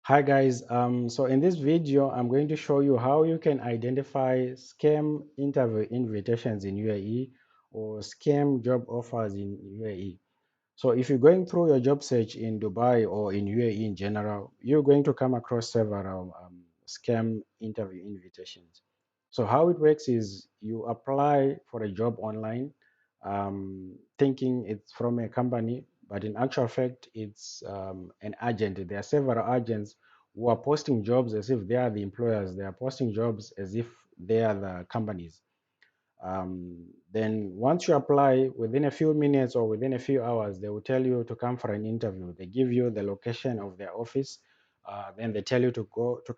Hi guys, so in this video, I'm going to show you how you can identify scam interview invitations in UAE or scam job offers in UAE. So if you're going through your job search in Dubai or in UAE in general, you're going to come across several scam interview invitations. So how it works is you apply for a job online, thinking it's from a company, but in actual fact, it's an agent. There are several agents who are posting jobs as if they are the employers. They are posting jobs as if they are the companies. Then once you apply, within a few minutes or within a few hours, they will tell you to come for an interview. They give you the location of their office, then they tell you to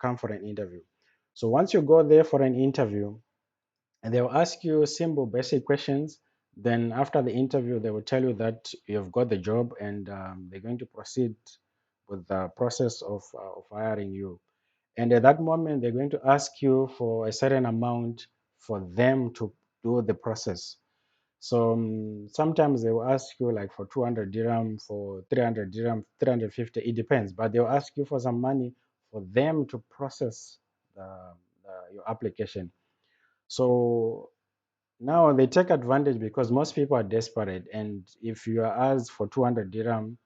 come for an interview. So once you go there for an interview, and they'll ask you simple basic questions. Then after the interview, they will tell you that you've got the job, and they're going to proceed with the process of hiring you. And at that moment, they're going to ask you for a certain amount for them to do the process. So sometimes they will ask you like for 200 dirham, for 300 dirham, 350, it depends. But they'll ask you for some money for them to process your application. So now they take advantage because most people are desperate. And if you are asked for 200 dirham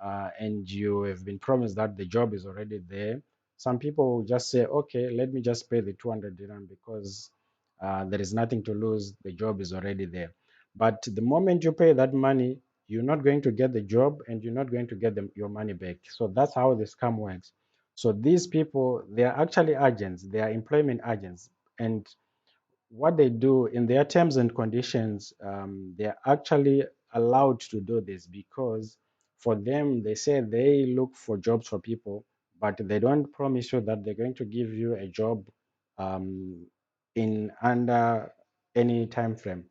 and you have been promised that the job is already there, some people will just say, okay, let me just pay the 200 dirham because there is nothing to lose. The job is already there. But the moment you pay that money, you're not going to get the job and you're not going to get your money back. So that's how the scam works. So these people, they are actually agents, they are employment agents. And what they do in their terms and conditions, they are actually allowed to do this because for them, they say they look for jobs for people, but they don't promise you that they're going to give you a job um, in under any time frame.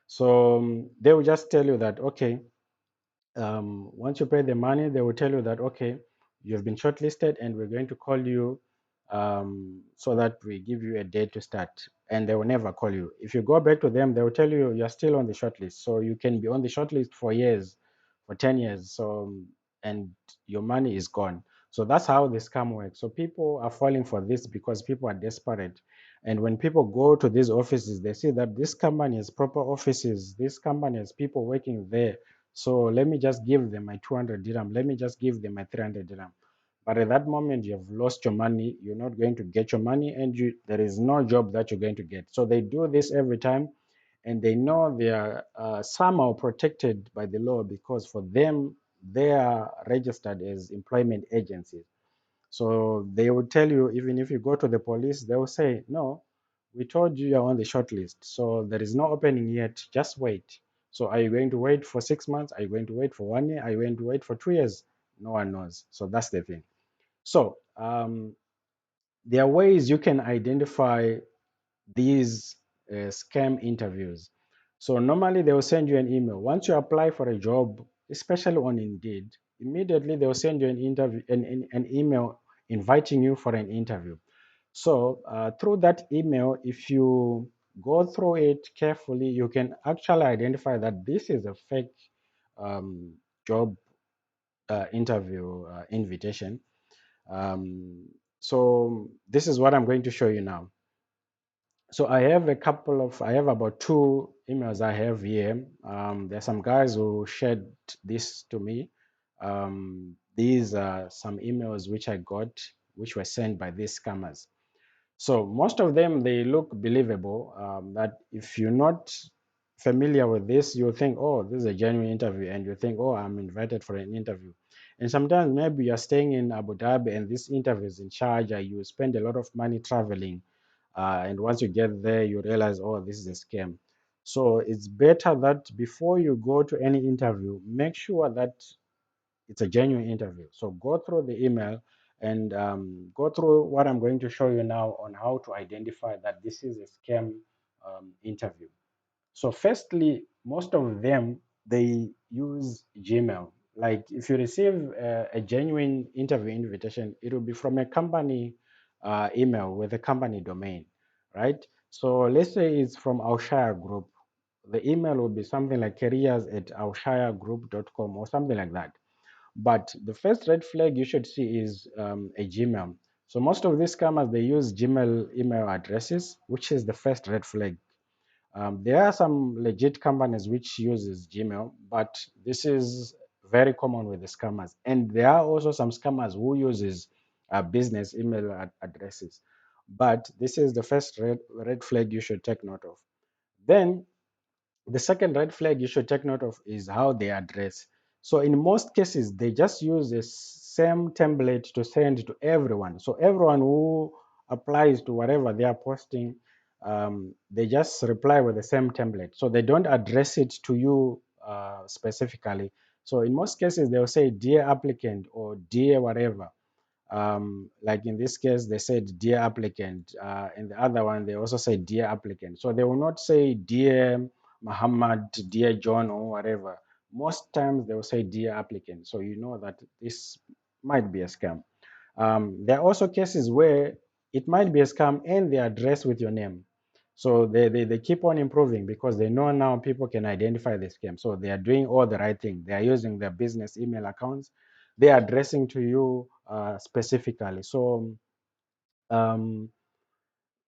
So they will just tell you that, okay, once you pay the money, they will tell you that, okay, you've been shortlisted and we're going to call you so that we give you a date to start. And they will never call you. If you go back to them, they will tell you you're still on the shortlist. So you can be on the shortlist for years, for 10 years. So, and your money is gone. So that's how the scam works. So people are falling for this because people are desperate. And when people go to these offices, they see that this company has proper offices, this company has people working there, so let me just give them my 200 dirham. Let me just give them my 300 dirham. But at that moment, you have lost your money. You're not going to get your money, and there is no job that you're going to get. So they do this every time, and they know they are somehow protected by the law because for them, they are registered as employment agencies. So they will tell you, even if you go to the police, they will say, no, we told you you're on the short list. So there is no opening yet. Just wait. So are you going to wait for 6 months? Are you going to wait for 1 year? Are you going to wait for 2 years? No one knows. So that's the thing. So there are ways you can identify these scam interviews. So normally they will send you an email. Once you apply for a job, especially on Indeed, immediately they will send you an interview, an email inviting you for an interview. So through that email, if you go through it carefully, you can actually identify that this is a fake um, job interview invitation. Um, so this is what I'm going to show you now. So I have about two emails I have here. There's some guys who shared this to me. These are some emails which I got, which were sent by these scammers. So most of them, they look believable. That if you're not familiar with this, you think, oh, this is a genuine interview, and you think, oh, I'm invited for an interview. And sometimes maybe you're staying in Abu Dhabi and this interview is in Sharjah. You spend a lot of money traveling, and once you get there, you realize, oh, this is a scam. So it's better that before you go to any interview, make sure that it's a genuine interview. So go through the email and go through what I'm going to show you now on how to identify that this is a scam interview. So firstly, most of them, they use Gmail. Like if you receive a genuine interview invitation, it will be from a company email with a company domain, right? So let's say it's from our Shire Group. The email will be something like careers@ourshiregroup.com or something like that. But the first red flag you should see is a Gmail. So most of these scammers, they use Gmail email addresses, which is the first red flag. There are some legit companies which uses Gmail, but this is very common with the scammers. And there are also some scammers who uses business email addresses. But this is the first red flag you should take note of. Then the second red flag you should take note of is how they address. So in most cases, they just use the same template to send to everyone. So everyone who applies to whatever they are posting, they just reply with the same template. So they don't address it to you specifically. So in most cases, they'll say dear applicant or dear whatever. Like in this case, they said dear applicant. In the other one, they also say dear applicant. So they will not say dear Muhammad, dear John, or whatever. Most times they will say dear applicant. So you know that this might be a scam. There are also cases where it might be a scam and they address with your name. So they keep on improving because they know now people can identify the scam. So they are doing all the right thing. They are using their business email accounts. They are addressing to you specifically. So um,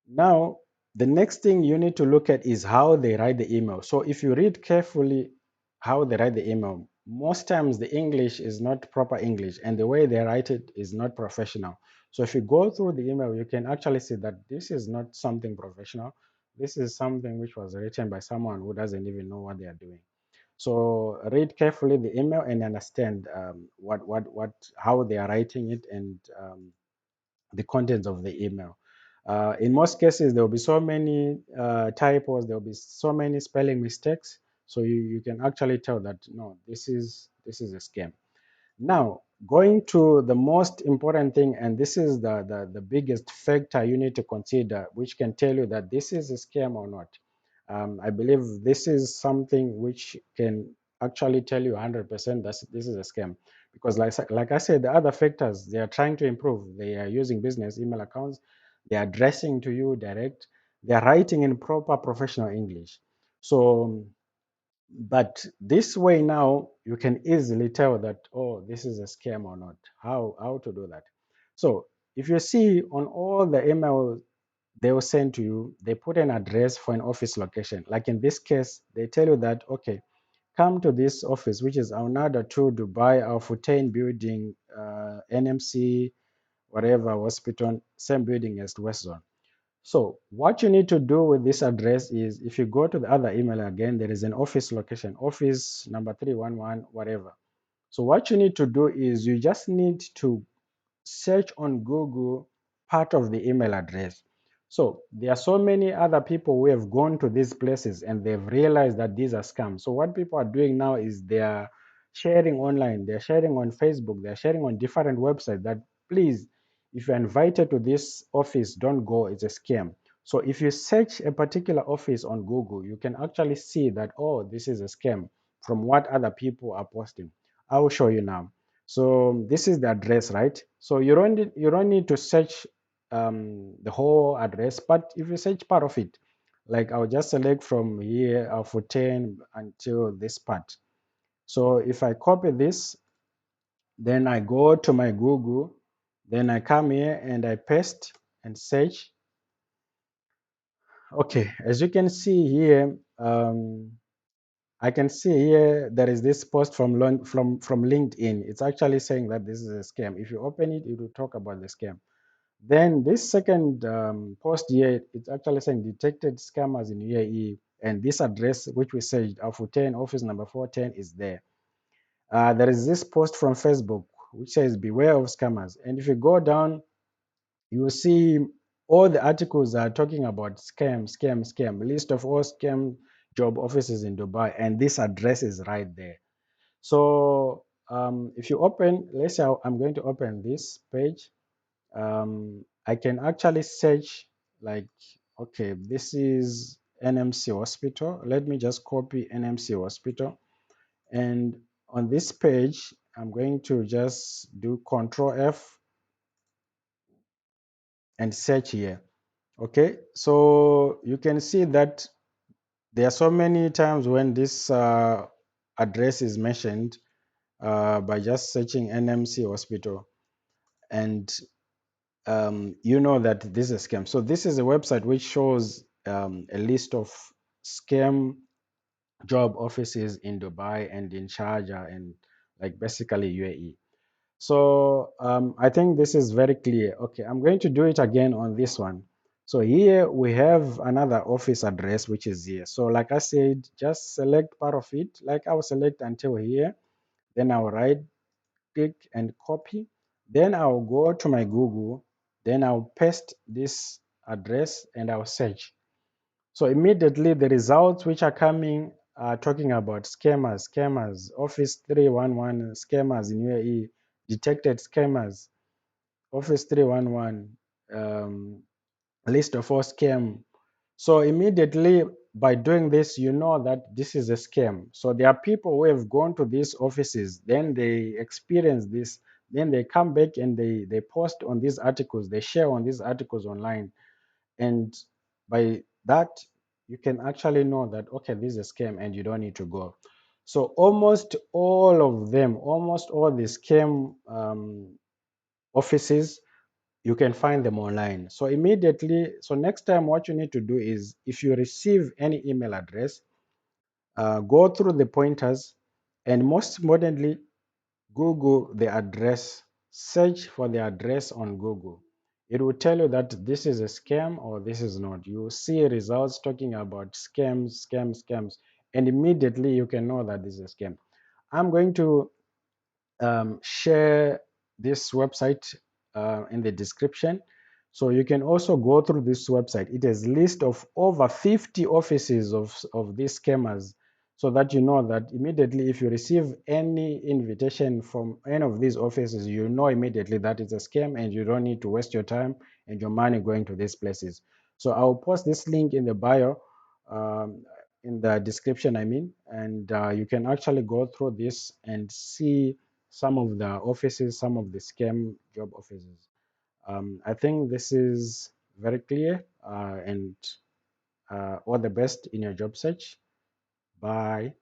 now, the next thing you need to look at is how they write the email. So if you read carefully how they write the email, most times the English is not proper English and the way they write it is not professional. So if you go through the email, you can actually see that this is not something professional. This is something which was written by someone who doesn't even know what they are doing. So read carefully the email and understand how they are writing it and the contents of the email. In most cases, there will be so many typos, there will be so many spelling mistakes. So you can actually tell that no, this is a scam. Now, going to the most important thing, and this is the biggest factor you need to consider, which can tell you that this is a scam or not. I believe this is something which can actually tell you 100% that this is a scam. Because, like I said, the other factors, they are trying to improve. They are using business email accounts, they are addressing to you direct, they are writing in proper professional English. So, but this way now you can easily tell that, oh, this is a scam or not. How to do that? So if you see on all the emails they will send to you, they put an address for an office location. Like in this case, they tell you that, okay, come to this office, which is Aunada 2 Dubai, Al Futain building, NMC, whatever hospital, same building as West Zone. So what you need to do with this address is if you go to the other email again, there is an office location, office number 311, whatever. So what you need to do is you just need to search on Google part of the email address. So there are so many other people who have gone to these places and they've realized that these are scams. So what people are doing now is they are sharing online, they're sharing on Facebook, they're sharing on different websites that please, if you're invited to this office, don't go, it's a scam. So if you search a particular office on Google, you can actually see that, oh, this is a scam from what other people are posting. I will show you now. So this is the address, right? So you don't need to search the whole address, but if you search part of it, like I'll just select from here for 10 until this part. So if I copy this, then I go to my Google, then I come here and I paste and search. Okay, as you can see here, I can see here there is this post from LinkedIn. It's actually saying that this is a scam. If you open it, it will talk about the scam. Then this second post here, it's actually saying detected scammers in UAE, and this address which we said, Alfu 10, office number 410, is there. There is this post from Facebook which says beware of scammers, and if you go down, you will see all the articles are talking about scam, scam, scam. List of all scam job offices in Dubai, and this address is right there. So if you open, let's say I'm going to open this page, I can actually search like, okay, this is NMC hospital. Let me just copy NMC hospital. And on this page, I'm going to just do Control F and search here. Okay, so you can see that there are so many times when this address is mentioned. by just searching NMC hospital, and you know that this is a scam. So this is a website which shows a list of scam job offices in Dubai and in Sharjah and like basically UAE. So I think this is very clear. Okay, I'm going to do it again on this one. So here we have another office address, which is here. So like I said, just select part of it. Like I'll select until here. Then I'll right click and copy. Then I'll go to my Google. Then I'll paste this address and I'll search. So immediately the results which are coming are talking about scammers, Office 311 scammers in UAE, detected scammers, Office 311, list of all scam. So immediately by doing this, you know that this is a scam. So there are people who have gone to these offices, then they experience this, then they come back and they post on these articles, they share on these articles online. And by that, you can actually know that, okay, this is a scam and you don't need to go. So almost all of them, almost all the scam offices, you can find them online. So immediately, so next time what you need to do is if you receive any email address, go through the pointers and most importantly, Google the address, search for the address on Google. It will tell you that this is a scam or this is not. You will see results talking about scams, and immediately you can know that this is a scam. I'm going to share this website in the description. So you can also go through this website. It has list of over 50 offices of these scammers so that you know that immediately if you receive any invitation from any of these offices, you know immediately that it's a scam and you don't need to waste your time and your money going to these places. So I'll post this link in the bio, in the description, I mean, and you can actually go through this and see some of the offices, some of the scam job offices. I think this is very clear, and all the best in your job search. Bye.